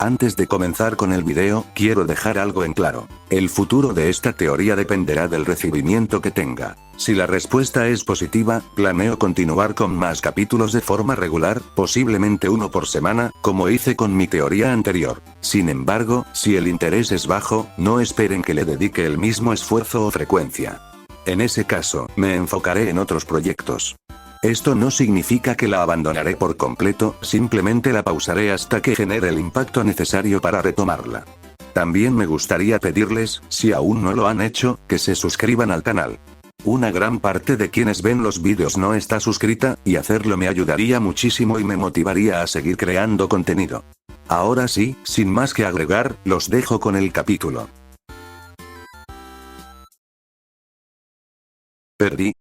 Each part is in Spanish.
Antes de comenzar con el video, quiero dejar algo en claro. El futuro de esta teoría dependerá del recibimiento que tenga. Si la respuesta es positiva, planeo continuar con más capítulos de forma regular, posiblemente uno por semana, como hice con mi teoría anterior. Sin embargo, si el interés es bajo, no esperen que le dedique el mismo esfuerzo o frecuencia. En ese caso, me enfocaré en otros proyectos. Esto no significa que la abandonaré por completo, simplemente la pausaré hasta que genere el impacto necesario para retomarla. También me gustaría pedirles, si aún no lo han hecho, que se suscriban al canal. Una gran parte de quienes ven los vídeos no está suscrita, y hacerlo me ayudaría muchísimo y me motivaría a seguir creando contenido. Ahora sí, sin más que agregar, los dejo con el capítulo. ¿Perdí?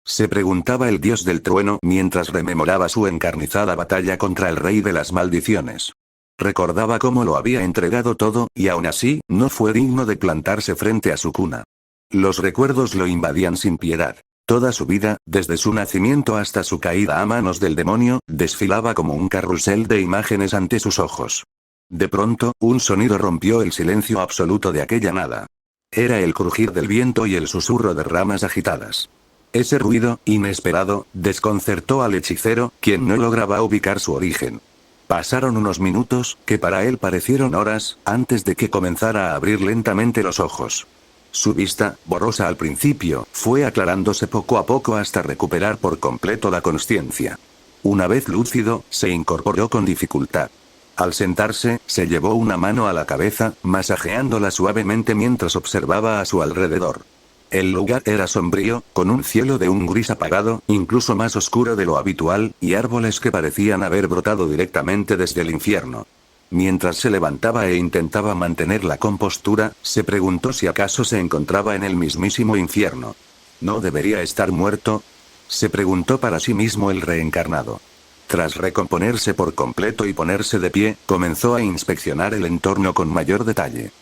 Se preguntaba el dios del trueno mientras rememoraba su encarnizada batalla contra el rey de las maldiciones. Recordaba cómo lo había entregado todo, y aún así, no fue digno de plantarse frente a su cuna. Los recuerdos lo invadían sin piedad. Toda su vida, desde su nacimiento hasta su caída a manos del demonio, desfilaba como un carrusel de imágenes ante sus ojos. De pronto, un sonido rompió el silencio absoluto de aquella nada. Era el crujir del viento y el susurro de ramas agitadas. Ese ruido, inesperado, desconcertó al hechicero, quien no lograba ubicar su origen. Pasaron unos minutos, que para él parecieron horas, antes de que comenzara a abrir lentamente los ojos. Su vista, borrosa al principio, fue aclarándose poco a poco hasta recuperar por completo la consciencia. Una vez lúcido, se incorporó con dificultad. Al sentarse, se llevó una mano a la cabeza, masajeándola suavemente mientras observaba a su alrededor. El lugar era sombrío, con un cielo de un gris apagado, incluso más oscuro de lo habitual, y árboles que parecían haber brotado directamente desde el infierno. Mientras se levantaba e intentaba mantener la compostura, se preguntó si acaso se encontraba en el mismísimo infierno. ¿No debería estar muerto? Se preguntó para sí mismo el reencarnado. Tras recomponerse por completo y ponerse de pie, comenzó a inspeccionar el entorno con mayor detalle.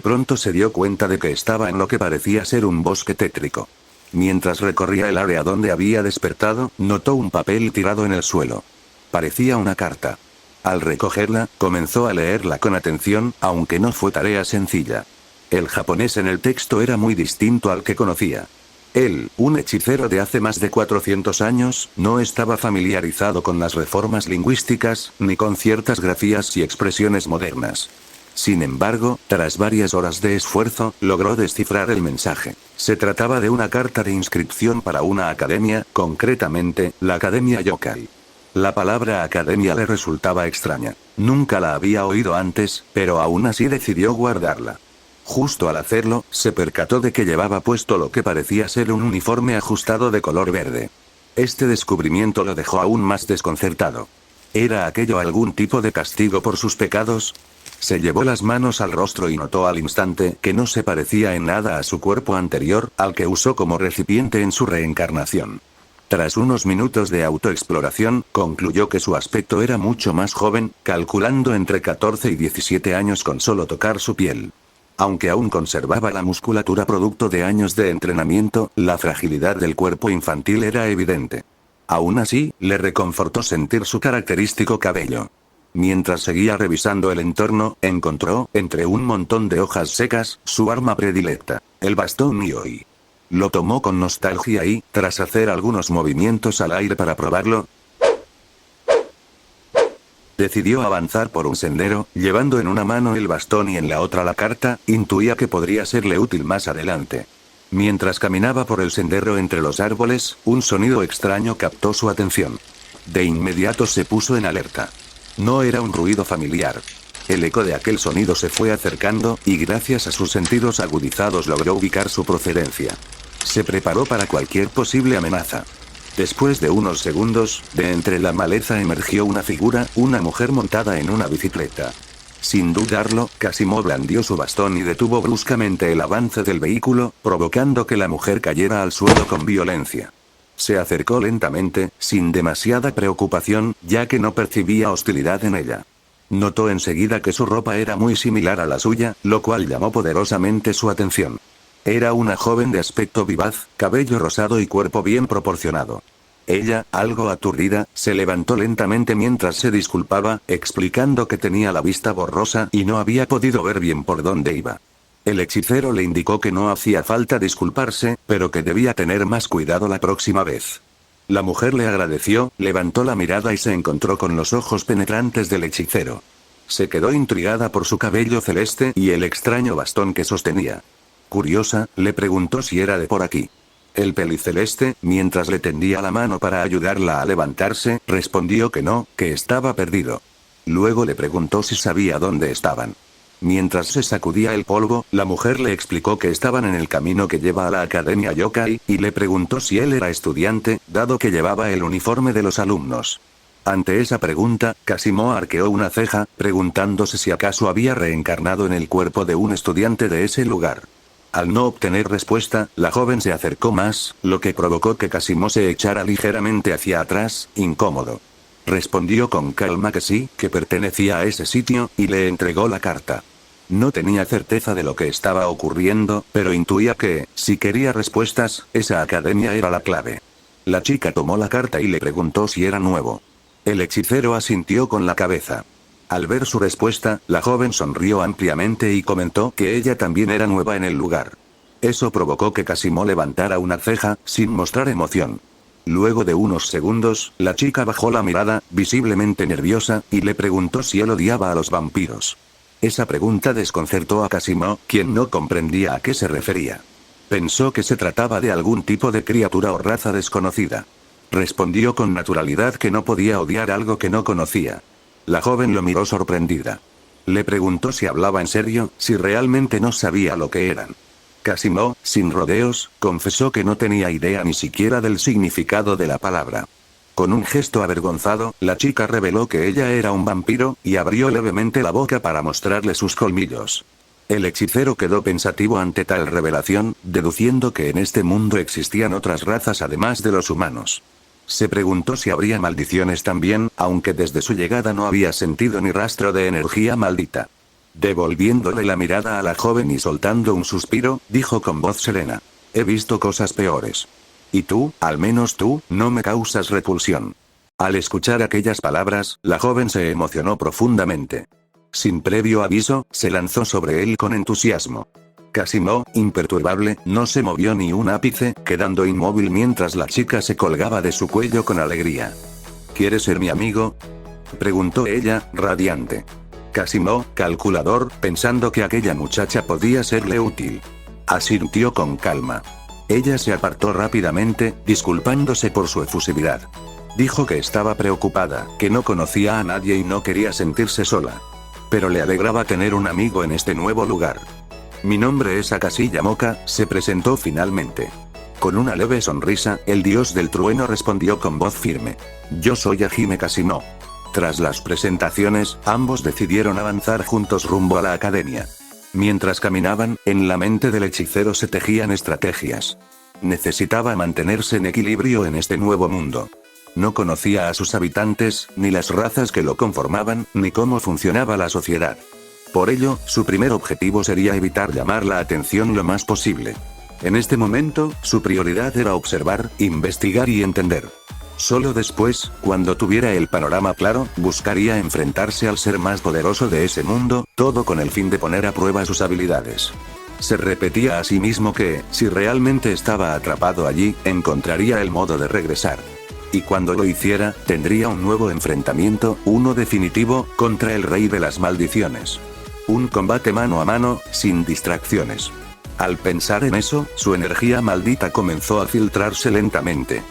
Pronto se dio cuenta de que estaba en lo que parecía ser un bosque tétrico. Mientras recorría el área donde había despertado, notó un papel tirado en el suelo. Parecía una carta. Al recogerla, comenzó a leerla con atención, aunque no fue tarea sencilla. El japonés en el texto era muy distinto al que conocía. Él, un hechicero de hace más de 400 años, no estaba familiarizado con las reformas lingüísticas, ni con ciertas grafías y expresiones modernas. Sin embargo, tras varias horas de esfuerzo, logró descifrar el mensaje. Se trataba de una carta de inscripción para una academia, concretamente, la Academia Yokai. La palabra academia le resultaba extraña. Nunca la había oído antes, pero aún así decidió guardarla. Justo al hacerlo, se percató de que llevaba puesto lo que parecía ser un uniforme ajustado de color verde. Este descubrimiento lo dejó aún más desconcertado. ¿Era aquello algún tipo de castigo por sus pecados? Se llevó las manos al rostro y notó al instante que no se parecía en nada a su cuerpo anterior, al que usó como recipiente en su reencarnación. Tras unos minutos de autoexploración, concluyó que su aspecto era mucho más joven, calculando entre 14 y 17 años con solo tocar su piel. Aunque aún conservaba la musculatura producto de años de entrenamiento, la fragilidad del cuerpo infantil era evidente. Aún así, le reconfortó sentir su característico cabello. Mientras seguía revisando el entorno, encontró, entre un montón de hojas secas, su arma predilecta, el bastón Nioi. Lo tomó con nostalgia y, tras hacer algunos movimientos al aire para probarlo, decidió avanzar por un sendero, llevando en una mano el bastón y en la otra la carta. Intuía que podría serle útil más adelante. Mientras caminaba por el sendero entre los árboles, un sonido extraño captó su atención. De inmediato se puso en alerta. No era un ruido familiar. El eco de aquel sonido se fue acercando, y gracias a sus sentidos agudizados logró ubicar su procedencia. Se preparó para cualquier posible amenaza. Después de unos segundos, de entre la maleza emergió una figura, una mujer montada en una bicicleta. Sin dudarlo, Casimo blandió su bastón y detuvo bruscamente el avance del vehículo, provocando que la mujer cayera al suelo con violencia. Se acercó lentamente, sin demasiada preocupación, ya que no percibía hostilidad en ella. Notó enseguida que su ropa era muy similar a la suya, lo cual llamó poderosamente su atención. Era una joven de aspecto vivaz, cabello rosado y cuerpo bien proporcionado. Ella, algo aturdida, se levantó lentamente mientras se disculpaba, explicando que tenía la vista borrosa y no había podido ver bien por dónde iba. El hechicero le indicó que no hacía falta disculparse, pero que debía tener más cuidado la próxima vez. La mujer le agradeció, levantó la mirada y se encontró con los ojos penetrantes del hechicero. Se quedó intrigada por su cabello celeste y el extraño bastón que sostenía. Curiosa, le preguntó si era de por aquí. El peliceleste, mientras le tendía la mano para ayudarla a levantarse, respondió que no, que estaba perdido. Luego le preguntó si sabía dónde estaban. Mientras se sacudía el polvo, la mujer le explicó que estaban en el camino que lleva a la Academia Yokai, y le preguntó si él era estudiante, dado que llevaba el uniforme de los alumnos. Ante esa pregunta, Kasimo arqueó una ceja, preguntándose si acaso había reencarnado en el cuerpo de un estudiante de ese lugar. Al no obtener respuesta, la joven se acercó más, lo que provocó que Kasimo se echara ligeramente hacia atrás, incómodo. Respondió con calma que sí, que pertenecía a ese sitio, y le entregó la carta. No tenía certeza de lo que estaba ocurriendo, pero intuía que, si quería respuestas, esa academia era la clave. La chica tomó la carta y le preguntó si era nuevo. El hechicero asintió con la cabeza. Al ver su respuesta, la joven sonrió ampliamente y comentó que ella también era nueva en el lugar. Eso provocó que Kasimo levantara una ceja, sin mostrar emoción. Luego de unos segundos, la chica bajó la mirada, visiblemente nerviosa, y le preguntó si él odiaba a los vampiros. Esa pregunta desconcertó a Kasimo, quien no comprendía a qué se refería. Pensó que se trataba de algún tipo de criatura o raza desconocida. Respondió con naturalidad que no podía odiar algo que no conocía. La joven lo miró sorprendida. Le preguntó si hablaba en serio, si realmente no sabía lo que eran. Kasimo, sin rodeos, confesó que no tenía idea ni siquiera del significado de la palabra. Con un gesto avergonzado, la chica reveló que ella era un vampiro, y abrió levemente la boca para mostrarle sus colmillos. El hechicero quedó pensativo ante tal revelación, deduciendo que en este mundo existían otras razas además de los humanos. Se preguntó si habría maldiciones también, aunque desde su llegada no había sentido ni rastro de energía maldita. Devolviéndole la mirada a la joven y soltando un suspiro, dijo con voz serena: «He visto cosas peores. Y tú, al menos tú, no me causas repulsión». Al escuchar aquellas palabras, la joven se emocionó profundamente. Sin previo aviso, se lanzó sobre él con entusiasmo. Kasimo, imperturbable, no se movió ni un ápice, quedando inmóvil mientras la chica se colgaba de su cuello con alegría. «¿Quieres ser mi amigo?», preguntó ella, radiante. Kasimo, calculador, pensando que aquella muchacha podía serle útil. Asintió con calma. Ella se apartó rápidamente, disculpándose por su efusividad. Dijo que estaba preocupada, que no conocía a nadie y no quería sentirse sola. Pero le alegraba tener un amigo en este nuevo lugar. «Mi nombre es Akashi Yamoka», se presentó finalmente. Con una leve sonrisa, el dios del trueno respondió con voz firme: «Yo soy Hajime Kasimo». Tras las presentaciones, ambos decidieron avanzar juntos rumbo a la academia. Mientras caminaban, en la mente del hechicero se tejían estrategias. Necesitaba mantenerse en equilibrio en este nuevo mundo. No conocía a sus habitantes, ni las razas que lo conformaban, ni cómo funcionaba la sociedad. Por ello, su primer objetivo sería evitar llamar la atención lo más posible. En este momento, su prioridad era observar, investigar y entender. Solo después, cuando tuviera el panorama claro, buscaría enfrentarse al ser más poderoso de ese mundo, todo con el fin de poner a prueba sus habilidades. Se repetía a sí mismo que, si realmente estaba atrapado allí, encontraría el modo de regresar. Y cuando lo hiciera, tendría un nuevo enfrentamiento, uno definitivo, contra el rey de las maldiciones. Un combate mano a mano, sin distracciones. Al pensar en eso, su energía maldita comenzó a filtrarse lentamente.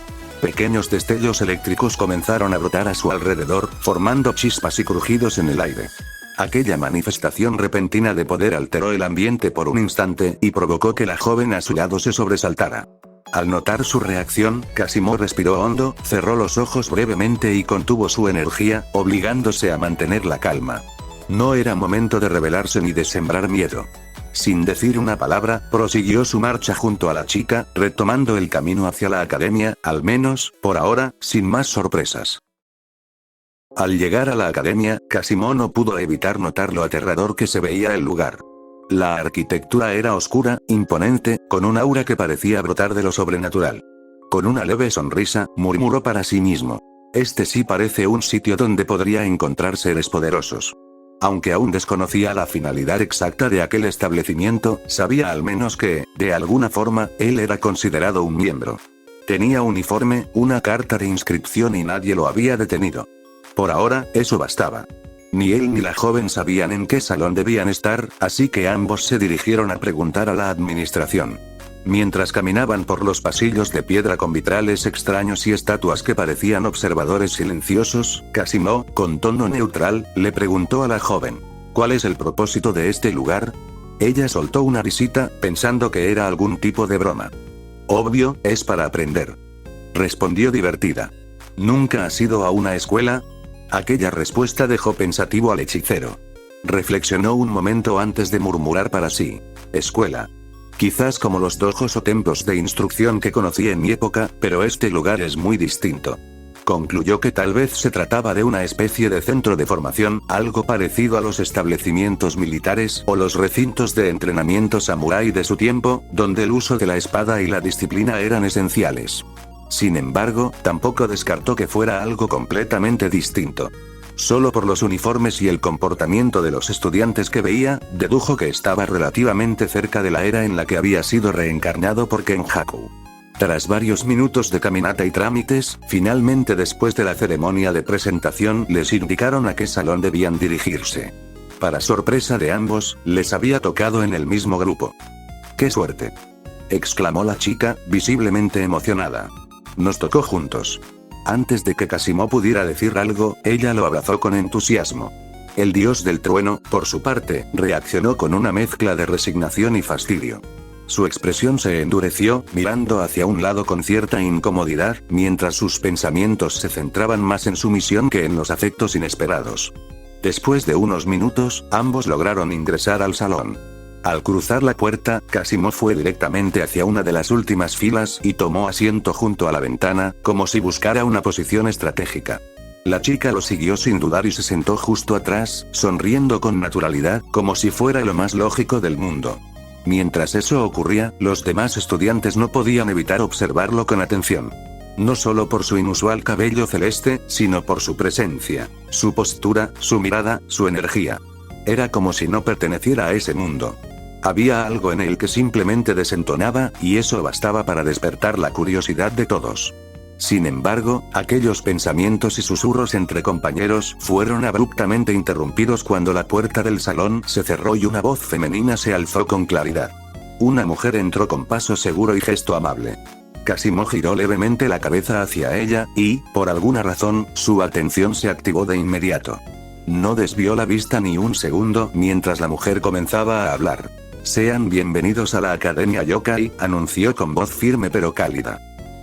Pequeños destellos eléctricos comenzaron a brotar a su alrededor, formando chispas y crujidos en el aire. Aquella manifestación repentina de poder alteró el ambiente por un instante, y provocó que la joven a su lado se sobresaltara. Al notar su reacción, Kasimo respiró hondo, cerró los ojos brevemente y contuvo su energía, obligándose a mantener la calma. No era momento de rebelarse ni de sembrar miedo. Sin decir una palabra, prosiguió su marcha junto a la chica, retomando el camino hacia la academia, al menos, por ahora, sin más sorpresas. Al llegar a la academia, Kasimo no pudo evitar notar lo aterrador que se veía el lugar. La arquitectura era oscura, imponente, con un aura que parecía brotar de lo sobrenatural. Con una leve sonrisa, murmuró para sí mismo. Este sí parece un sitio donde podría encontrar seres poderosos. Aunque aún desconocía la finalidad exacta de aquel establecimiento, sabía al menos que, de alguna forma, él era considerado un miembro. Tenía uniforme, una carta de inscripción y nadie lo había detenido. Por ahora, eso bastaba. Ni él ni la joven sabían en qué salón debían estar, así que ambos se dirigieron a preguntar a la administración. Mientras caminaban por los pasillos de piedra con vitrales extraños y estatuas que parecían observadores silenciosos, Casimo, con tono neutral, le preguntó a la joven: ¿cuál es el propósito de este lugar? Ella soltó una risita, pensando que era algún tipo de broma. Obvio, es para aprender. Respondió divertida. ¿Nunca has ido a una escuela? Aquella respuesta dejó pensativo al hechicero. Reflexionó un momento antes de murmurar para sí: escuela. Quizás como los dojos o templos de instrucción que conocí en mi época, pero este lugar es muy distinto. Concluyó que tal vez se trataba de una especie de centro de formación, algo parecido a los establecimientos militares o los recintos de entrenamiento samurái de su tiempo, donde el uso de la espada y la disciplina eran esenciales. Sin embargo, tampoco descartó que fuera algo completamente distinto. Solo por los uniformes y el comportamiento de los estudiantes que veía, dedujo que estaba relativamente cerca de la era en la que había sido reencarnado por Kenjaku. Tras varios minutos de caminata y trámites, finalmente después de la ceremonia de presentación les indicaron a qué salón debían dirigirse. Para sorpresa de ambos, les había tocado en el mismo grupo. ¡Qué suerte!, exclamó la chica, visiblemente emocionada. Nos tocó juntos. Antes de que Casimo pudiera decir algo, ella lo abrazó con entusiasmo. El dios del trueno, por su parte, reaccionó con una mezcla de resignación y fastidio. Su expresión se endureció, mirando hacia un lado con cierta incomodidad, mientras sus pensamientos se centraban más en su misión que en los afectos inesperados. Después de unos minutos, ambos lograron ingresar al salón. Al cruzar la puerta, Casimo fue directamente hacia una de las últimas filas y tomó asiento junto a la ventana, como si buscara una posición estratégica. La chica lo siguió sin dudar y se sentó justo atrás, sonriendo con naturalidad, como si fuera lo más lógico del mundo. Mientras eso ocurría, los demás estudiantes no podían evitar observarlo con atención. No solo por su inusual cabello celeste, sino por su presencia, su postura, su mirada, su energía. Era como si no perteneciera a ese mundo. Había algo en él que simplemente desentonaba, y eso bastaba para despertar la curiosidad de todos. Sin embargo, aquellos pensamientos y susurros entre compañeros fueron abruptamente interrumpidos cuando la puerta del salón se cerró y una voz femenina se alzó con claridad. Una mujer entró con paso seguro y gesto amable. Casimo giró levemente la cabeza hacia ella, y, por alguna razón, su atención se activó de inmediato. No desvió la vista ni un segundo mientras la mujer comenzaba a hablar. Sean bienvenidos a la Academia Yokai, anunció con voz firme pero cálida.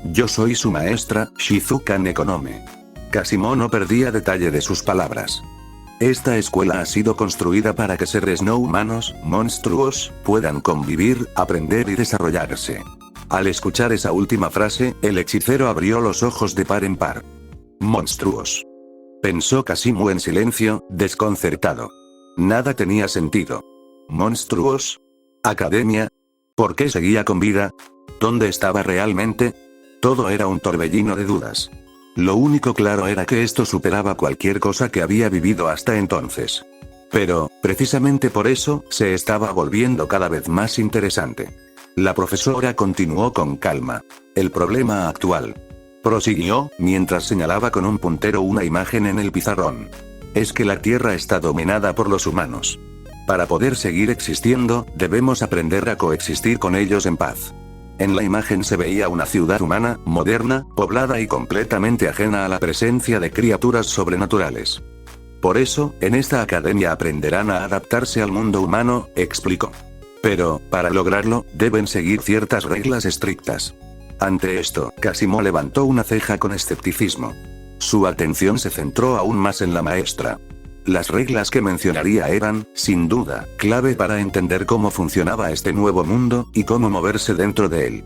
Yo soy su maestra, Shizuka Nekonome. Casimo no perdía detalle de sus palabras. Esta escuela ha sido construida para que seres no humanos, monstruos, puedan convivir, aprender y desarrollarse. Al escuchar esa última frase, el hechicero abrió los ojos de par en par. Monstruos. Pensó Casimo en silencio, desconcertado. Nada tenía sentido. ¿Monstruos? ¿Academia? ¿Por qué seguía con vida? ¿Dónde estaba realmente? Todo era un torbellino de dudas. Lo único claro era que esto superaba cualquier cosa que había vivido hasta entonces. Pero, precisamente por eso, se estaba volviendo cada vez más interesante. La profesora continuó con calma. El problema actual. Prosiguió, mientras señalaba con un puntero una imagen en el pizarrón. Es que la Tierra está dominada por los humanos. Para poder seguir existiendo, debemos aprender a coexistir con ellos en paz. En la imagen se veía una ciudad humana, moderna, poblada y completamente ajena a la presencia de criaturas sobrenaturales. Por eso, en esta academia aprenderán a adaptarse al mundo humano, explicó. Pero, para lograrlo, deben seguir ciertas reglas estrictas. Ante esto, Casimo levantó una ceja con escepticismo. Su atención se centró aún más en la maestra. Las reglas que mencionaría eran, sin duda, clave para entender cómo funcionaba este nuevo mundo, y cómo moverse dentro de él.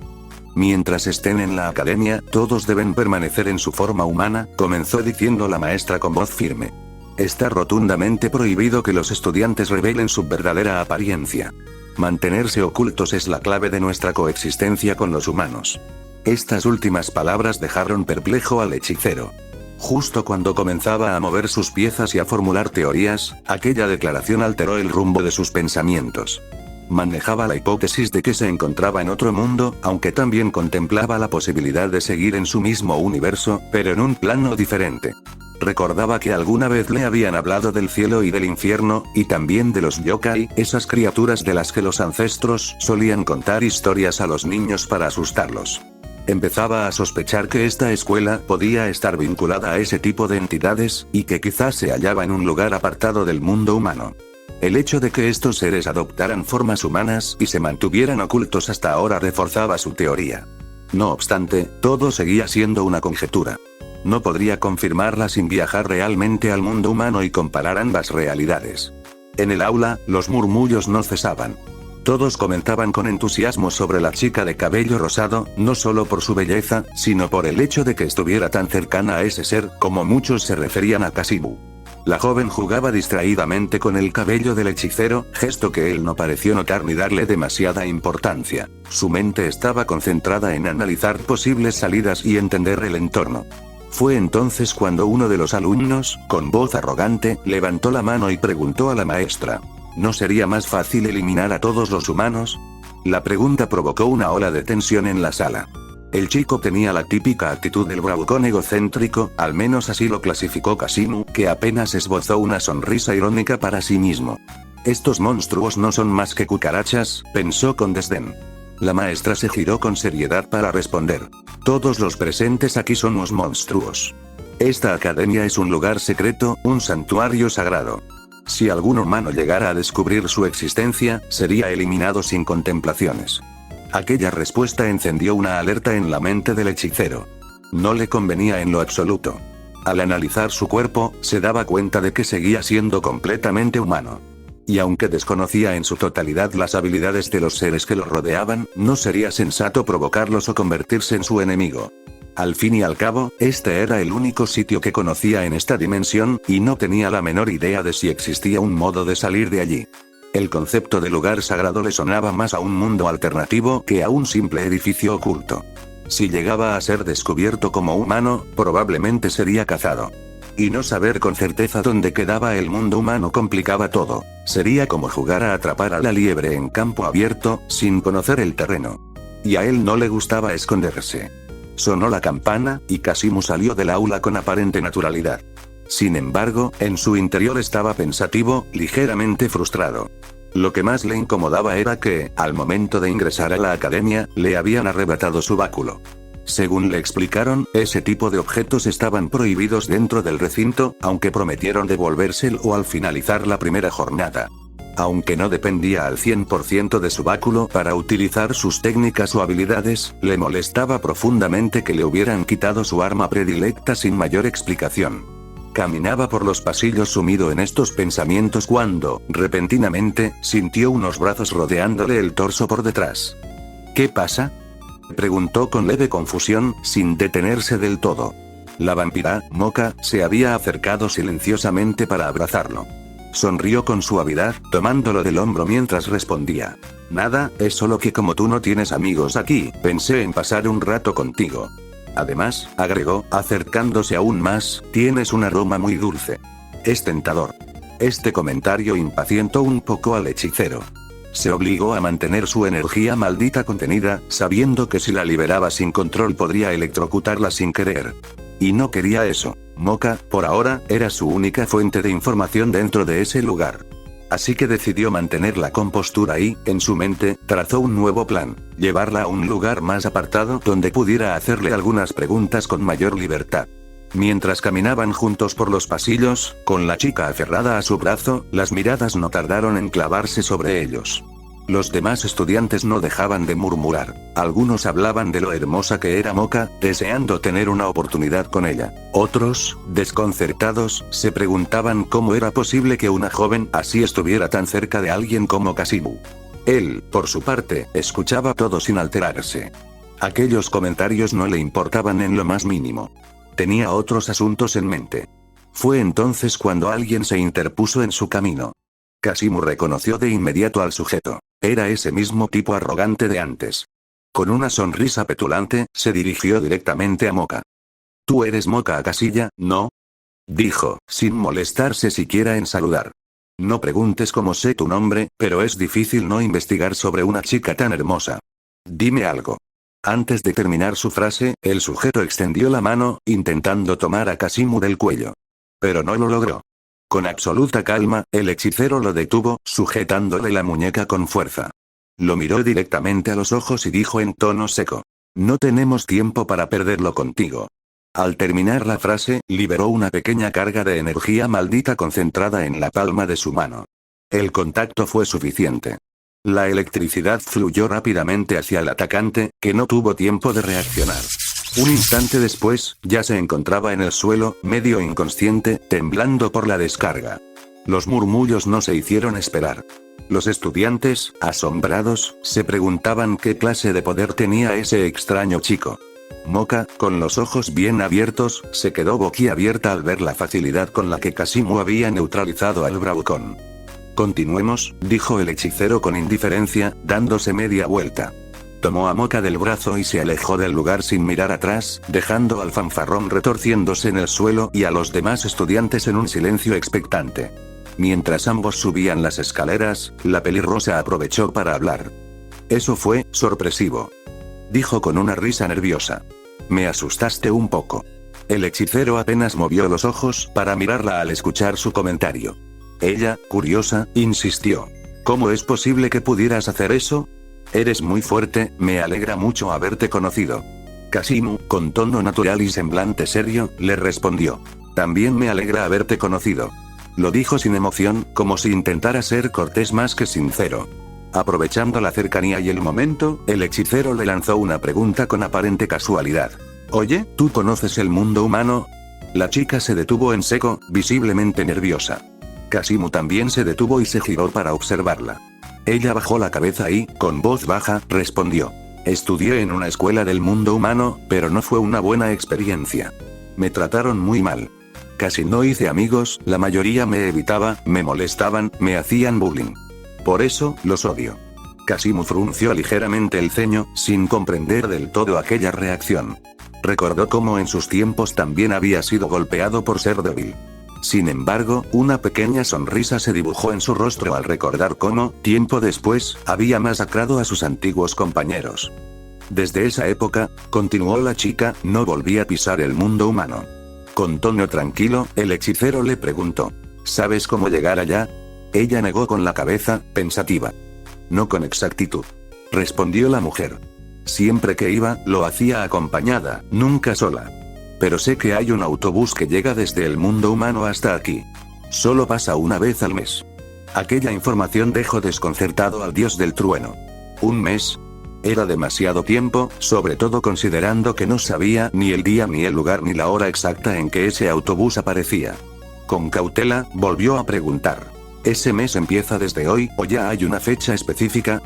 Mientras estén en la academia, todos deben permanecer en su forma humana, comenzó diciendo la maestra con voz firme. Está rotundamente prohibido que los estudiantes revelen su verdadera apariencia. Mantenerse ocultos es la clave de nuestra coexistencia con los humanos. Estas últimas palabras dejaron perplejo al hechicero. Justo cuando comenzaba a mover sus piezas y a formular teorías, aquella declaración alteró el rumbo de sus pensamientos. Manejaba la hipótesis de que se encontraba en otro mundo, aunque también contemplaba la posibilidad de seguir en su mismo universo, pero en un plano diferente. Recordaba que alguna vez le habían hablado del cielo y del infierno, y también de los yokai, esas criaturas de las que los ancestros solían contar historias a los niños para asustarlos. Empezaba a sospechar que esta escuela podía estar vinculada a ese tipo de entidades, y que quizás se hallaba en un lugar apartado del mundo humano. El hecho de que estos seres adoptaran formas humanas y se mantuvieran ocultos hasta ahora reforzaba su teoría. No obstante, todo seguía siendo una conjetura. No podría confirmarla sin viajar realmente al mundo humano y comparar ambas realidades. En el aula, los murmullos no cesaban. Todos comentaban con entusiasmo sobre la chica de cabello rosado, no solo por su belleza, sino por el hecho de que estuviera tan cercana a ese ser, como muchos se referían a Kasimu. La joven jugaba distraídamente con el cabello del hechicero, gesto que él no pareció notar ni darle demasiada importancia. Su mente estaba concentrada en analizar posibles salidas y entender el entorno. Fue entonces cuando uno de los alumnos, con voz arrogante, levantó la mano y preguntó a la maestra: ¿no sería más fácil eliminar a todos los humanos? La pregunta provocó una ola de tensión en la sala. El chico tenía la típica actitud del bravucón egocéntrico, al menos así lo clasificó Kasimu, que apenas esbozó una sonrisa irónica para sí mismo. Estos monstruos no son más que cucarachas, pensó con desdén. La maestra se giró con seriedad para responder: todos los presentes aquí somos monstruos. Esta academia es un lugar secreto, un santuario sagrado. Si algún humano llegara a descubrir su existencia, sería eliminado sin contemplaciones. Aquella respuesta encendió una alerta en la mente del hechicero. No le convenía en lo absoluto. Al analizar su cuerpo, se daba cuenta de que seguía siendo completamente humano. Y aunque desconocía en su totalidad las habilidades de los seres que lo rodeaban, no sería sensato provocarlos o convertirse en su enemigo. Al fin y al cabo, este era el único sitio que conocía en esta dimensión, y no tenía la menor idea de si existía un modo de salir de allí. El concepto de lugar sagrado le sonaba más a un mundo alternativo que a un simple edificio oculto. Si llegaba a ser descubierto como humano, probablemente sería cazado. Y no saber con certeza dónde quedaba el mundo humano complicaba todo. Sería como jugar a atrapar a la liebre en campo abierto, sin conocer el terreno. Y a él no le gustaba esconderse. Sonó la campana, y Kasimu salió del aula con aparente naturalidad. Sin embargo, en su interior estaba pensativo, ligeramente frustrado. Lo que más le incomodaba era que, al momento de ingresar a la academia, le habían arrebatado su báculo. Según le explicaron, ese tipo de objetos estaban prohibidos dentro del recinto, aunque prometieron devolvérselo al finalizar la primera jornada. Aunque no dependía al 100% de su báculo para utilizar sus técnicas o habilidades, le molestaba profundamente que le hubieran quitado su arma predilecta sin mayor explicación. Caminaba por los pasillos sumido en estos pensamientos cuando, repentinamente, sintió unos brazos rodeándole el torso por detrás. ¿Qué pasa?, preguntó con leve confusión, sin detenerse del todo. La vampira, Moka, se había acercado silenciosamente para abrazarlo. Sonrió con suavidad, tomándolo del hombro mientras respondía: nada, es solo que como tú no tienes amigos aquí, pensé en pasar un rato contigo. Además, agregó, acercándose aún más, tienes un aroma muy dulce. Es tentador. Este comentario impacientó un poco al hechicero. Se obligó a mantener su energía maldita contenida, sabiendo que si la liberaba sin control podría electrocutarla sin querer. Y no quería eso. Moka, por ahora, era su única fuente de información dentro de ese lugar. Así que decidió mantener la compostura y, en su mente, trazó un nuevo plan: llevarla a un lugar más apartado donde pudiera hacerle algunas preguntas con mayor libertad. Mientras caminaban juntos por los pasillos, con la chica aferrada a su brazo, las miradas no tardaron en clavarse sobre ellos. Los demás estudiantes no dejaban de murmurar. Algunos hablaban de lo hermosa que era Moka, deseando tener una oportunidad con ella. Otros, desconcertados, se preguntaban cómo era posible que una joven así estuviera tan cerca de alguien como Kasimu. Él, por su parte, escuchaba todo sin alterarse. Aquellos comentarios no le importaban en lo más mínimo. Tenía otros asuntos en mente. Fue entonces cuando alguien se interpuso en su camino. Kasimu reconoció de inmediato al sujeto. Era ese mismo tipo arrogante de antes. Con una sonrisa petulante, se dirigió directamente a Moka. «Tú eres Moka Akashiya, ¿no?», dijo, sin molestarse siquiera en saludar. «No preguntes cómo sé tu nombre, pero es difícil no investigar sobre una chica tan hermosa. Dime algo». Antes de terminar su frase, el sujeto extendió la mano, intentando tomar a Kasimu del cuello. Pero no lo logró. Con absoluta calma, el hechicero lo detuvo, sujetándole la muñeca con fuerza. Lo miró directamente a los ojos y dijo en tono seco: «No tenemos tiempo para perderlo contigo». Al terminar la frase, liberó una pequeña carga de energía maldita concentrada en la palma de su mano. El contacto fue suficiente. La electricidad fluyó rápidamente hacia el atacante, que no tuvo tiempo de reaccionar. Un instante después, ya se encontraba en el suelo, medio inconsciente, temblando por la descarga. Los murmullos no se hicieron esperar. Los estudiantes, asombrados, se preguntaban qué clase de poder tenía ese extraño chico. Moka, con los ojos bien abiertos, se quedó boquiabierta al ver la facilidad con la que Kasimu había neutralizado al bravucón. «Continuemos», dijo el hechicero con indiferencia, dándose media vuelta. Tomó a Moka del brazo y se alejó del lugar sin mirar atrás, dejando al fanfarrón retorciéndose en el suelo y a los demás estudiantes en un silencio expectante. Mientras ambos subían las escaleras, la pelirrosa aprovechó para hablar. «Eso fue sorpresivo», dijo con una risa nerviosa. «Me asustaste un poco». El hechicero apenas movió los ojos para mirarla al escuchar su comentario. Ella, curiosa, insistió: «¿Cómo es posible que pudieras hacer eso? Eres muy fuerte, me alegra mucho haberte conocido». Kasimu, con tono natural y semblante serio, le respondió: «También me alegra haberte conocido». Lo dijo sin emoción, como si intentara ser cortés más que sincero. Aprovechando la cercanía y el momento, el hechicero le lanzó una pregunta con aparente casualidad. «Oye, ¿tú conoces el mundo humano?». La chica se detuvo en seco, visiblemente nerviosa. Kasimu también se detuvo y se giró para observarla. Ella bajó la cabeza y, con voz baja, respondió: «Estudié en una escuela del mundo humano, pero no fue una buena experiencia. Me trataron muy mal. Casi no hice amigos, la mayoría me evitaba, me molestaban, me hacían bullying. Por eso, los odio». Kasimu frunció ligeramente el ceño, sin comprender del todo aquella reacción. Recordó cómo en sus tiempos también había sido golpeado por ser débil. Sin embargo, una pequeña sonrisa se dibujó en su rostro al recordar cómo, tiempo después, había masacrado a sus antiguos compañeros. Desde esa época, continuó la chica, no volví a pisar el mundo humano. Con tono tranquilo, el hechicero le preguntó: «¿Sabes cómo llegar allá?». Ella negó con la cabeza, pensativa. «No con exactitud», respondió la mujer. «Siempre que iba, lo hacía acompañada, nunca sola. Pero sé que hay un autobús que llega desde el mundo humano hasta aquí. Solo pasa una vez al mes». Aquella información dejó desconcertado al dios del trueno. ¿Un mes? Era demasiado tiempo, sobre todo considerando que no sabía ni el día ni el lugar ni la hora exacta en que ese autobús aparecía. Con cautela, volvió a preguntar: ¿Ese mes empieza desde hoy, o ya hay una fecha específica?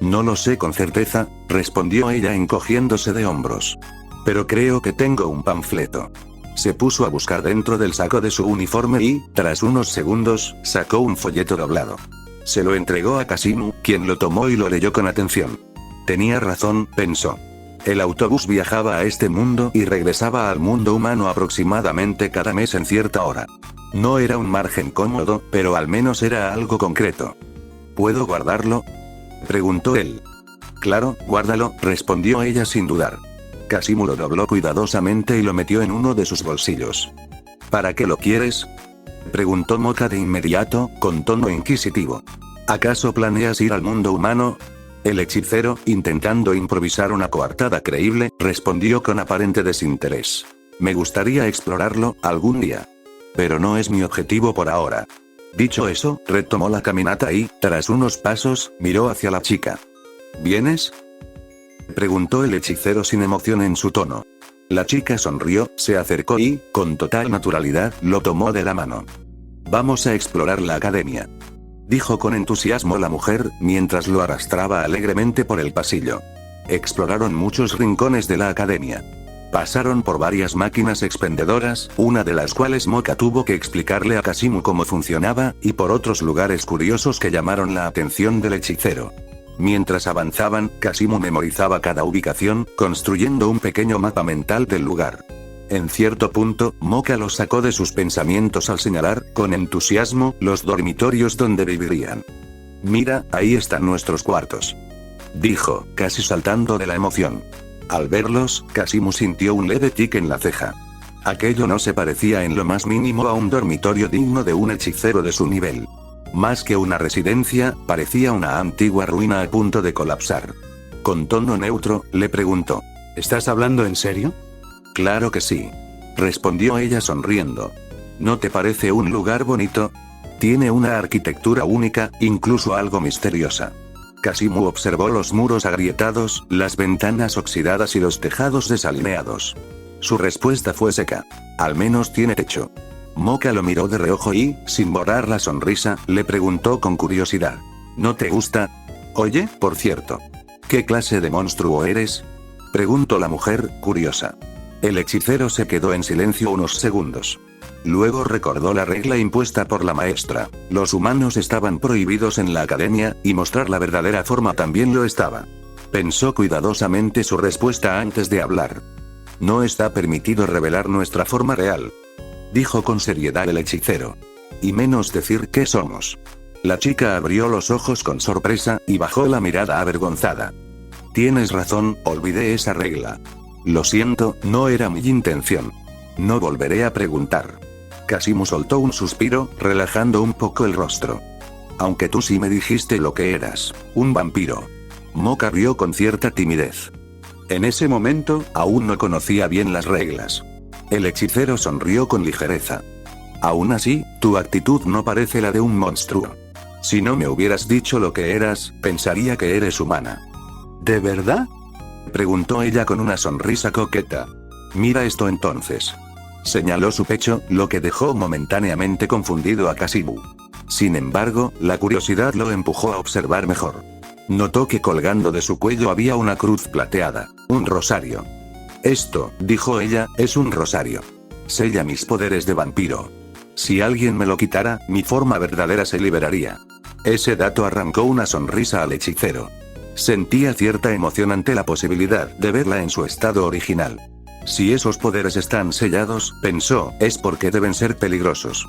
«No lo sé con certeza», respondió ella encogiéndose de hombros. «Pero creo que tengo un panfleto». Se puso a buscar dentro del saco de su uniforme y, tras unos segundos, sacó un folleto doblado. Se lo entregó a Kasimu, quien lo tomó y lo leyó con atención. Tenía razón, pensó. El autobús viajaba a este mundo y regresaba al mundo humano aproximadamente cada mes en cierta hora. No era un margen cómodo, pero al menos era algo concreto. ¿Puedo guardarlo?, preguntó él. «Claro, guárdalo», respondió ella sin dudar. Kasimu lo dobló cuidadosamente y lo metió en uno de sus bolsillos. «¿Para qué lo quieres?», preguntó Moka de inmediato, con tono inquisitivo. «¿Acaso planeas ir al mundo humano?». El hechicero, intentando improvisar una coartada creíble, respondió con aparente desinterés: «Me gustaría explorarlo, algún día. Pero no es mi objetivo por ahora». Dicho eso, retomó la caminata y, tras unos pasos, miró hacia la chica. «¿Vienes?», preguntó el hechicero sin emoción en su tono. La chica sonrió, se acercó y, con total naturalidad, lo tomó de la mano. «Vamos a explorar la academia», dijo con entusiasmo la mujer, mientras lo arrastraba alegremente por el pasillo. Exploraron muchos rincones de la academia. Pasaron por varias máquinas expendedoras, una de las cuales Moka tuvo que explicarle a Kasimu cómo funcionaba, y por otros lugares curiosos que llamaron la atención del hechicero. Mientras avanzaban, Kasimu memorizaba cada ubicación, construyendo un pequeño mapa mental del lugar. En cierto punto, Moka los sacó de sus pensamientos al señalar, con entusiasmo, los dormitorios donde vivirían. «Mira, ahí están nuestros cuartos», dijo, casi saltando de la emoción. Al verlos, Kasimu sintió un leve tic en la ceja. Aquello no se parecía en lo más mínimo a un dormitorio digno de un hechicero de su nivel. Más que una residencia, parecía una antigua ruina a punto de colapsar. Con tono neutro, le preguntó: ¿Estás hablando en serio? «Claro que sí», respondió ella sonriendo. «¿No te parece un lugar bonito? Tiene una arquitectura única, incluso algo misteriosa». Kasimu observó los muros agrietados, las ventanas oxidadas y los tejados desalineados. Su respuesta fue seca. «Al menos tiene techo». Moka lo miró de reojo y, sin borrar la sonrisa, le preguntó con curiosidad: «¿No te gusta? Oye, por cierto, ¿qué clase de monstruo eres?», preguntó la mujer, curiosa. El hechicero se quedó en silencio unos segundos. Luego recordó la regla impuesta por la maestra: los humanos estaban prohibidos en la academia, y mostrar la verdadera forma también lo estaba. Pensó cuidadosamente su respuesta antes de hablar. «No está permitido revelar nuestra forma real», dijo con seriedad el hechicero. «Y menos decir qué somos». La chica abrió los ojos con sorpresa, y bajó la mirada avergonzada. «Tienes razón, olvidé esa regla. Lo siento, no era mi intención. No volveré a preguntar». Kasimu soltó un suspiro, relajando un poco el rostro. «Aunque tú sí me dijiste lo que eras, un vampiro». Moka rió con cierta timidez. En ese momento, aún no conocía bien las reglas. El hechicero sonrió con ligereza. «Aún así, tu actitud no parece la de un monstruo. Si no me hubieras dicho lo que eras, pensaría que eres humana». ¿De verdad?, preguntó ella con una sonrisa coqueta. «Mira esto entonces». Señaló su pecho, lo que dejó momentáneamente confundido a Kasimu. Sin embargo, la curiosidad lo empujó a observar mejor. Notó que colgando de su cuello había una cruz plateada, un rosario. «Esto», dijo ella, «es un rosario. Sella mis poderes de vampiro. Si alguien me lo quitara, mi forma verdadera se liberaría». Ese dato arrancó una sonrisa al hechicero. Sentía cierta emoción ante la posibilidad de verla en su estado original. Si esos poderes están sellados, pensó, es porque deben ser peligrosos.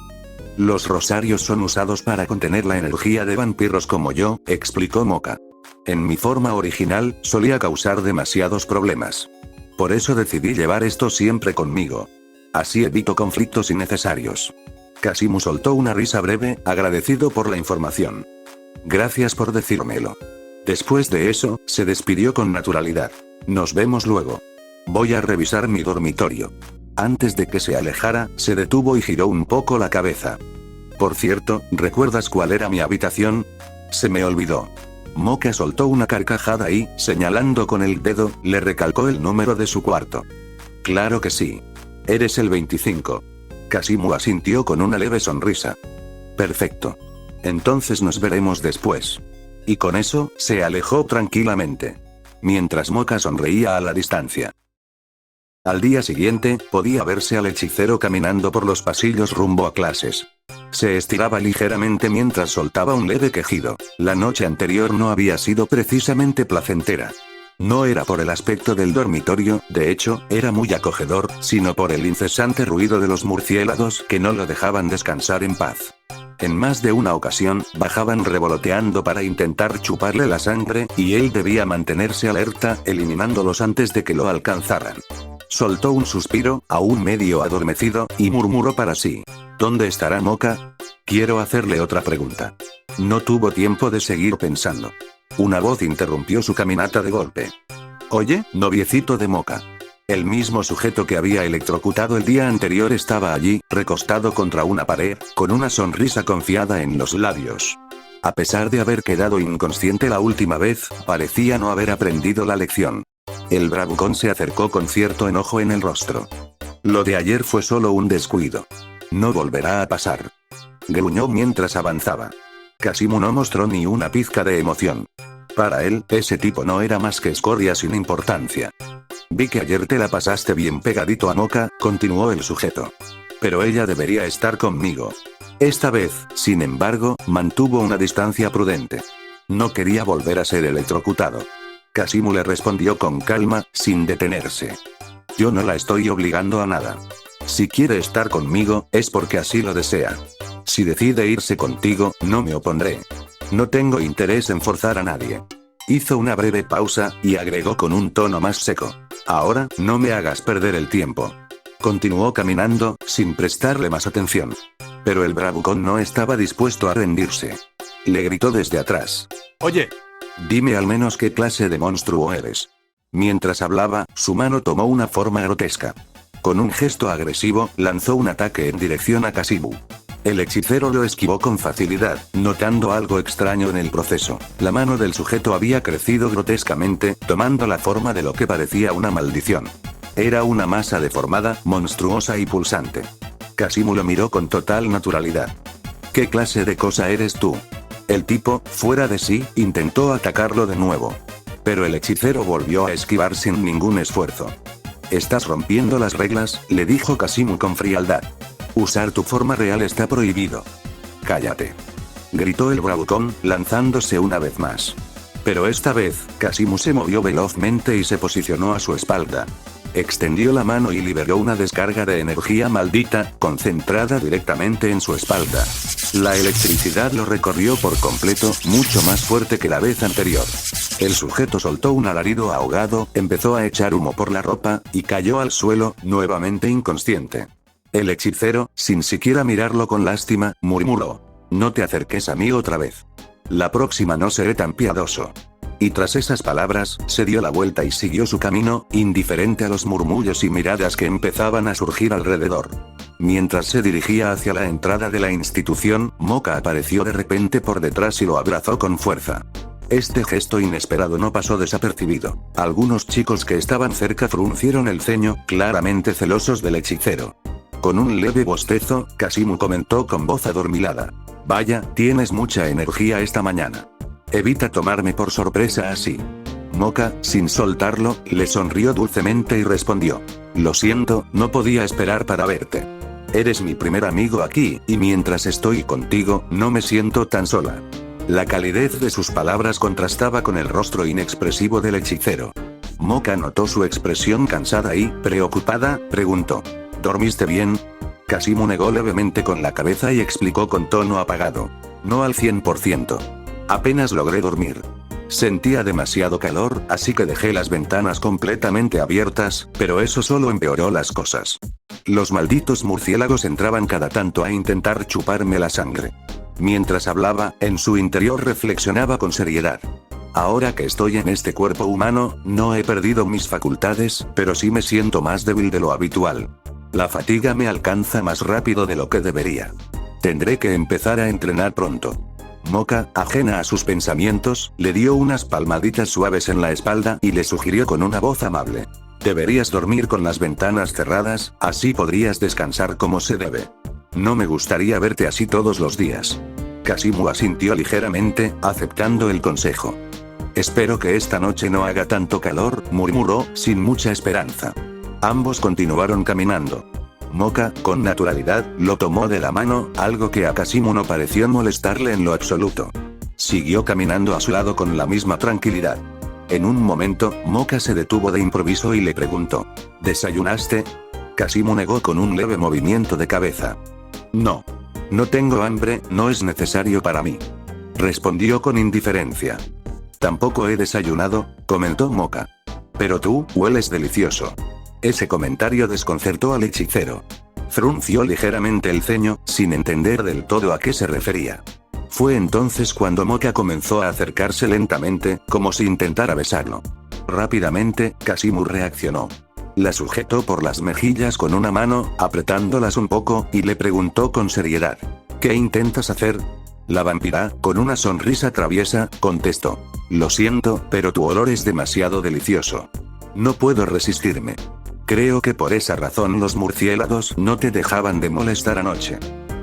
«Los rosarios son usados para contener la energía de vampiros como yo», explicó Moka. «En mi forma original, solía causar demasiados problemas. Por eso decidí llevar esto siempre conmigo. Así evito conflictos innecesarios». Kasimu soltó una risa breve, agradecido por la información. «Gracias por decírmelo». Después de eso, se despidió con naturalidad. «Nos vemos luego. Voy a revisar mi dormitorio». Antes de que se alejara, se detuvo y giró un poco la cabeza. «Por cierto, ¿recuerdas cuál era mi habitación? Se me olvidó». Moka soltó una carcajada y, señalando con el dedo, le recalcó el número de su cuarto. «Claro que sí. Eres el 25. Kasimu asintió con una leve sonrisa. «Perfecto. Entonces nos veremos después». Y con eso, se alejó tranquilamente. Mientras Moka sonreía a la distancia. Al día siguiente, podía verse al hechicero caminando por los pasillos rumbo a clases. Se estiraba ligeramente mientras soltaba un leve quejido. La noche anterior no había sido precisamente placentera. No era por el aspecto del dormitorio, de hecho, era muy acogedor, sino por el incesante ruido de los murciélagos que no lo dejaban descansar en paz. En más de una ocasión, bajaban revoloteando para intentar chuparle la sangre, y él debía mantenerse alerta, eliminándolos antes de que lo alcanzaran. Soltó un suspiro, aún medio adormecido, y murmuró para sí: ¿dónde estará Moka? Quiero hacerle otra pregunta. No tuvo tiempo de seguir pensando. Una voz interrumpió su caminata de golpe. «Oye, noviecito de Moka». El mismo sujeto que había electrocutado el día anterior estaba allí, recostado contra una pared, con una sonrisa confiada en los labios. A pesar de haber quedado inconsciente la última vez, parecía no haber aprendido la lección. El bravucón se acercó con cierto enojo en el rostro. «Lo de ayer fue solo un descuido. No volverá a pasar», gruñó mientras avanzaba. Kasimu no mostró ni una pizca de emoción. Para él, ese tipo no era más que escoria sin importancia. «Vi que ayer te la pasaste bien pegadito a Moka», continuó el sujeto. «Pero ella debería estar conmigo». Esta vez, sin embargo, mantuvo una distancia prudente. No quería volver a ser electrocutado. Kasimu le respondió con calma, sin detenerse. Yo no la estoy obligando a nada. Si quiere estar conmigo, es porque así lo desea. Si decide irse contigo, no me opondré. No tengo interés en forzar a nadie. Hizo una breve pausa, y agregó con un tono más seco. Ahora, no me hagas perder el tiempo. Continuó caminando, sin prestarle más atención. Pero el bravucón no estaba dispuesto a rendirse. Le gritó desde atrás. Oye. Dime al menos qué clase de monstruo eres. Mientras hablaba, su mano tomó una forma grotesca. Con un gesto agresivo, lanzó un ataque en dirección a Kasimu. El hechicero lo esquivó con facilidad, notando algo extraño en el proceso. La mano del sujeto había crecido grotescamente, tomando la forma de lo que parecía una maldición. Era una masa deformada, monstruosa y pulsante. Kasimu lo miró con total naturalidad. ¿Qué clase de cosa eres tú? El tipo, fuera de sí, intentó atacarlo de nuevo. Pero el hechicero volvió a esquivar sin ningún esfuerzo. Estás rompiendo las reglas, le dijo Kasimu con frialdad. Usar tu forma real está prohibido. Cállate. Gritó el bravucón, lanzándose una vez más. Pero esta vez, Kasimu se movió velozmente y se posicionó a su espalda. Extendió la mano y liberó una descarga de energía maldita, concentrada directamente en su espalda. La electricidad lo recorrió por completo, mucho más fuerte que la vez anterior. El sujeto soltó un alarido ahogado, empezó a echar humo por la ropa, y cayó al suelo, nuevamente inconsciente. El hechicero, sin siquiera mirarlo con lástima, murmuró. No te acerques a mí otra vez. La próxima no seré tan piadoso. Y tras esas palabras, se dio la vuelta y siguió su camino, indiferente a los murmullos y miradas que empezaban a surgir alrededor. Mientras se dirigía hacia la entrada de la institución, Moka apareció de repente por detrás y lo abrazó con fuerza. Este gesto inesperado no pasó desapercibido. Algunos chicos que estaban cerca fruncieron el ceño, claramente celosos del hechicero. Con un leve bostezo, Kasimu comentó con voz adormilada. Vaya, tienes mucha energía esta mañana. Evita tomarme por sorpresa así. Moka, sin soltarlo, le sonrió dulcemente y respondió. Lo siento, no podía esperar para verte. Eres mi primer amigo aquí, y mientras estoy contigo, no me siento tan sola. La calidez de sus palabras contrastaba con el rostro inexpresivo del hechicero. Moka notó su expresión cansada y, preocupada, preguntó. ¿Dormiste bien? Kasimu negó levemente con la cabeza y explicó con tono apagado. No al 100%. Apenas logré dormir. Sentía demasiado calor, así que dejé las ventanas completamente abiertas, pero eso solo empeoró las cosas. Los malditos murciélagos entraban cada tanto a intentar chuparme la sangre. Mientras hablaba, en su interior reflexionaba con seriedad. Ahora que estoy en este cuerpo humano, no he perdido mis facultades, pero sí me siento más débil de lo habitual. La fatiga me alcanza más rápido de lo que debería. Tendré que empezar a entrenar pronto. Moka, ajena a sus pensamientos, le dio unas palmaditas suaves en la espalda y le sugirió con una voz amable. Deberías dormir con las ventanas cerradas, así podrías descansar como se debe. No me gustaría verte así todos los días. Kasimu asintió ligeramente, aceptando el consejo. Espero que esta noche no haga tanto calor, murmuró, sin mucha esperanza. Ambos continuaron caminando. Moka, con naturalidad, lo tomó de la mano, algo que a Kasimu no pareció molestarle en lo absoluto. Siguió caminando a su lado con la misma tranquilidad. En un momento, Moka se detuvo de improviso y le preguntó. ¿Desayunaste? Kasimu negó con un leve movimiento de cabeza. No. No tengo hambre, no es necesario para mí. Respondió con indiferencia. Tampoco he desayunado, comentó Moka. Pero tú, hueles delicioso. Ese comentario desconcertó al hechicero. Frunció ligeramente el ceño, sin entender del todo a qué se refería. Fue entonces cuando Moka comenzó a acercarse lentamente, como si intentara besarlo. Rápidamente, Kasimu reaccionó. La sujetó por las mejillas con una mano, apretándolas un poco, y le preguntó con seriedad. ¿Qué intentas hacer? La vampira, con una sonrisa traviesa, contestó. Lo siento, pero tu olor es demasiado delicioso. No puedo resistirme. Creo que por esa razón los murciélagos no te dejaban de molestar anoche.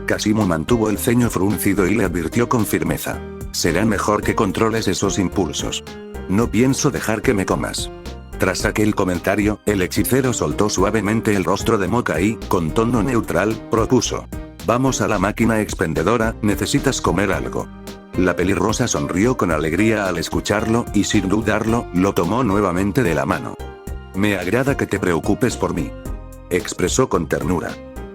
Kasimu mantuvo el ceño fruncido y le advirtió con firmeza. Será mejor que controles esos impulsos. No pienso dejar que me comas. Tras aquel comentario, el hechicero soltó suavemente el rostro de Moka y, con tono neutral, propuso. Vamos a la máquina expendedora, necesitas comer algo. La pelirrosa sonrió con alegría al escucharlo, y sin dudarlo, lo tomó nuevamente de la mano. Me agrada que te preocupes por mí, expresó con ternura.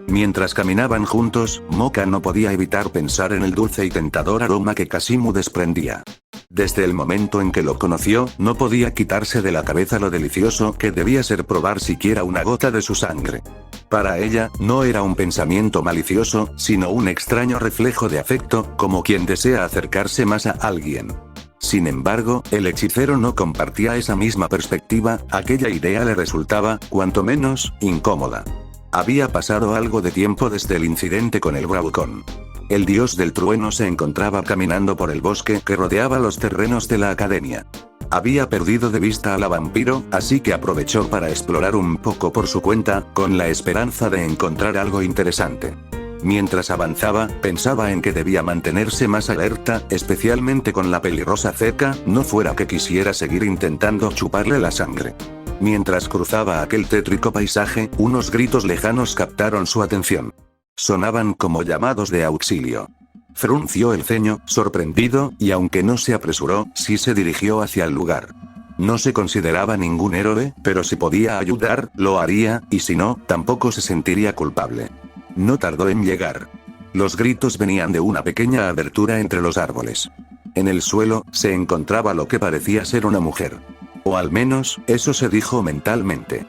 Mientras caminaban juntos, Moka no podía evitar pensar en el dulce y tentador aroma que Kasimu desprendía. Desde el momento en que lo conoció, no podía quitarse de la cabeza lo delicioso que debía ser probar siquiera una gota de su sangre. Para ella, no era un pensamiento malicioso, sino un extraño reflejo de afecto, como quien desea acercarse más a alguien. Sin embargo, el hechicero no compartía esa misma perspectiva, aquella idea le resultaba, cuanto menos, incómoda. Había pasado algo de tiempo desde el incidente con el bravucón. El dios del trueno se encontraba caminando por el bosque que rodeaba los terrenos de la academia. Había perdido de vista a la vampiro, así que aprovechó para explorar un poco por su cuenta, con la esperanza de encontrar algo interesante. Mientras avanzaba, pensaba en que debía mantenerse más alerta, especialmente con la pelirrosa cerca, no fuera que quisiera seguir intentando chuparle la sangre. Mientras cruzaba aquel tétrico paisaje, unos gritos lejanos captaron su atención. Sonaban como llamados de auxilio. Frunció el ceño, sorprendido, y aunque no se apresuró, sí se dirigió hacia el lugar. No se consideraba ningún héroe, pero si podía ayudar, lo haría, y si no, tampoco se sentiría culpable. No tardó en llegar. Los gritos venían de una pequeña abertura entre los árboles. En el suelo, se encontraba lo que parecía ser una mujer. O al menos, eso se dijo mentalmente.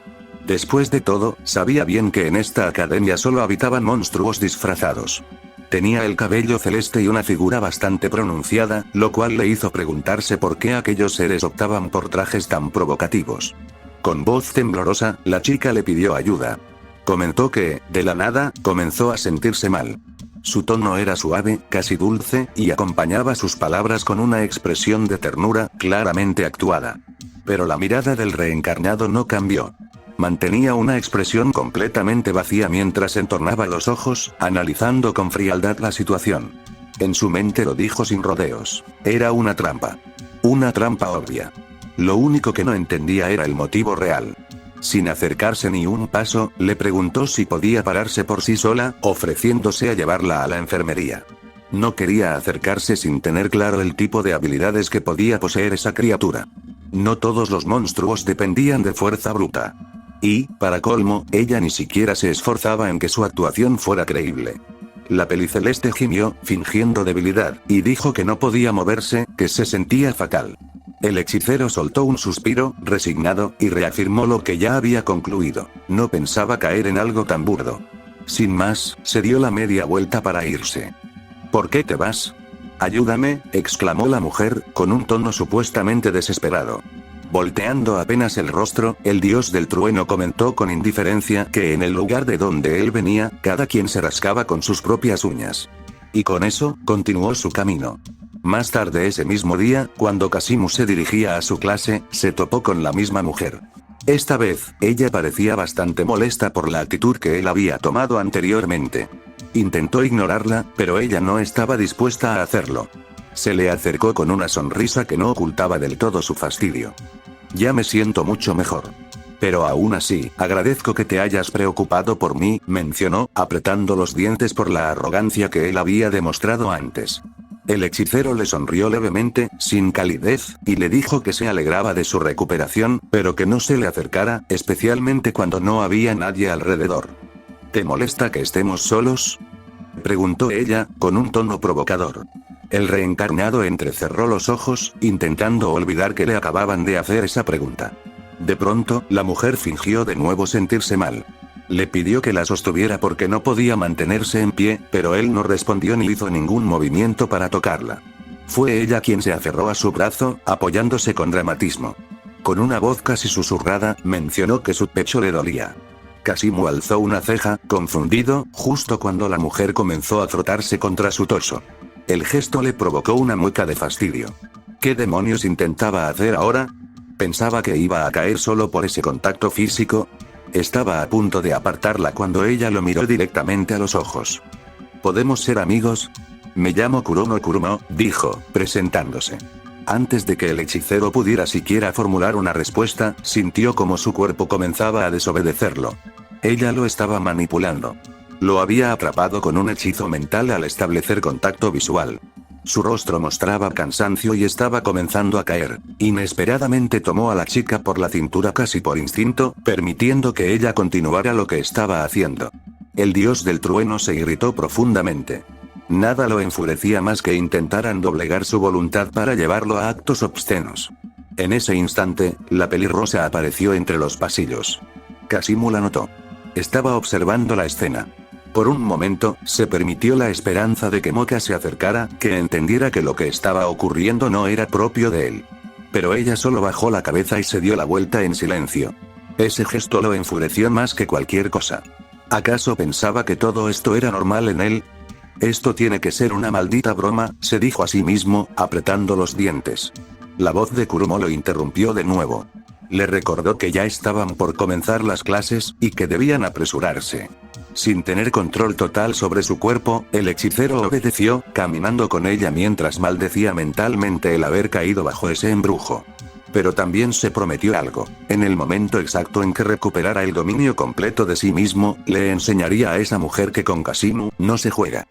Después de todo, sabía bien que en esta academia solo habitaban monstruos disfrazados. Tenía el cabello celeste y una figura bastante pronunciada, lo cual le hizo preguntarse por qué aquellos seres optaban por trajes tan provocativos. Con voz temblorosa, la chica le pidió ayuda. Comentó que, de la nada, comenzó a sentirse mal. Su tono era suave, casi dulce, y acompañaba sus palabras con una expresión de ternura, claramente actuada. Pero la mirada del reencarnado no cambió. Mantenía una expresión completamente vacía mientras entornaba los ojos, analizando con frialdad la situación. En su mente lo dijo sin rodeos. Era una trampa. Una trampa obvia. Lo único que no entendía era el motivo real. Sin acercarse ni un paso, le preguntó si podía pararse por sí sola, ofreciéndose a llevarla a la enfermería. No quería acercarse sin tener claro el tipo de habilidades que podía poseer esa criatura. No todos los monstruos dependían de fuerza bruta. Y, para colmo, ella ni siquiera se esforzaba en que su actuación fuera creíble. La peliceleste gimió, fingiendo debilidad, y dijo que no podía moverse, que se sentía fatal. El hechicero soltó un suspiro, resignado, y reafirmó lo que ya había concluido. No pensaba caer en algo tan burdo. Sin más, se dio la media vuelta para irse. ¿Por qué te vas? Ayúdame, exclamó la mujer, con un tono supuestamente desesperado. Volteando apenas el rostro, el dios del trueno comentó con indiferencia que en el lugar de donde él venía, cada quien se rascaba con sus propias uñas. Y con eso, continuó su camino. Más tarde ese mismo día, cuando Kasimu se dirigía a su clase, se topó con la misma mujer. Esta vez, ella parecía bastante molesta por la actitud que él había tomado anteriormente. Intentó ignorarla, pero ella no estaba dispuesta a hacerlo. Se le acercó con una sonrisa que no ocultaba del todo su fastidio. Ya me siento mucho mejor. Pero aún así, agradezco que te hayas preocupado por mí, mencionó, apretando los dientes por la arrogancia que él había demostrado antes. El hechicero le sonrió levemente, sin calidez, y le dijo que se alegraba de su recuperación, pero que no se le acercara, especialmente cuando no había nadie alrededor. ¿Te molesta que estemos solos?, preguntó ella, con un tono provocador. El reencarnado entrecerró los ojos, intentando olvidar que le acababan de hacer esa pregunta. De pronto, la mujer fingió de nuevo sentirse mal. Le pidió que la sostuviera porque no podía mantenerse en pie, pero él no respondió ni hizo ningún movimiento para tocarla. Fue ella quien se aferró a su brazo, apoyándose con dramatismo. Con una voz casi susurrada, mencionó que su pecho le dolía. Kasimu alzó una ceja, confundido, justo cuando la mujer comenzó a frotarse contra su torso. El gesto le provocó una mueca de fastidio. ¿Qué demonios intentaba hacer ahora? ¿Pensaba que iba a caer solo por ese contacto físico? Estaba a punto de apartarla cuando ella lo miró directamente a los ojos. ¿Podemos ser amigos? Me llamo Kurumo, dijo, presentándose. Antes de que el hechicero pudiera siquiera formular una respuesta, sintió como su cuerpo comenzaba a desobedecerlo. Ella lo estaba manipulando. Lo había atrapado con un hechizo mental al establecer contacto visual. Su rostro mostraba cansancio y estaba comenzando a caer. Inesperadamente tomó a la chica por la cintura casi por instinto, permitiendo que ella continuara lo que estaba haciendo. El dios del trueno se irritó profundamente. Nada lo enfurecía más que intentaran doblegar su voluntad para llevarlo a actos obscenos. En ese instante, la pelirrosa apareció entre los pasillos. Casimu la notó. Estaba observando la escena. Por un momento, se permitió la esperanza de que Moka se acercara, que entendiera que lo que estaba ocurriendo no era propio de él. Pero ella solo bajó la cabeza y se dio la vuelta en silencio. Ese gesto lo enfureció más que cualquier cosa. ¿Acaso pensaba que todo esto era normal en él? Esto tiene que ser una maldita broma, se dijo a sí mismo, apretando los dientes. La voz de Kurumo lo interrumpió de nuevo. Le recordó que ya estaban por comenzar las clases, y que debían apresurarse. Sin tener control total sobre su cuerpo, el hechicero obedeció, caminando con ella mientras maldecía mentalmente el haber caído bajo ese embrujo. Pero también se prometió algo. En el momento exacto en que recuperara el dominio completo de sí mismo, le enseñaría a esa mujer que con Kasimu no se juega.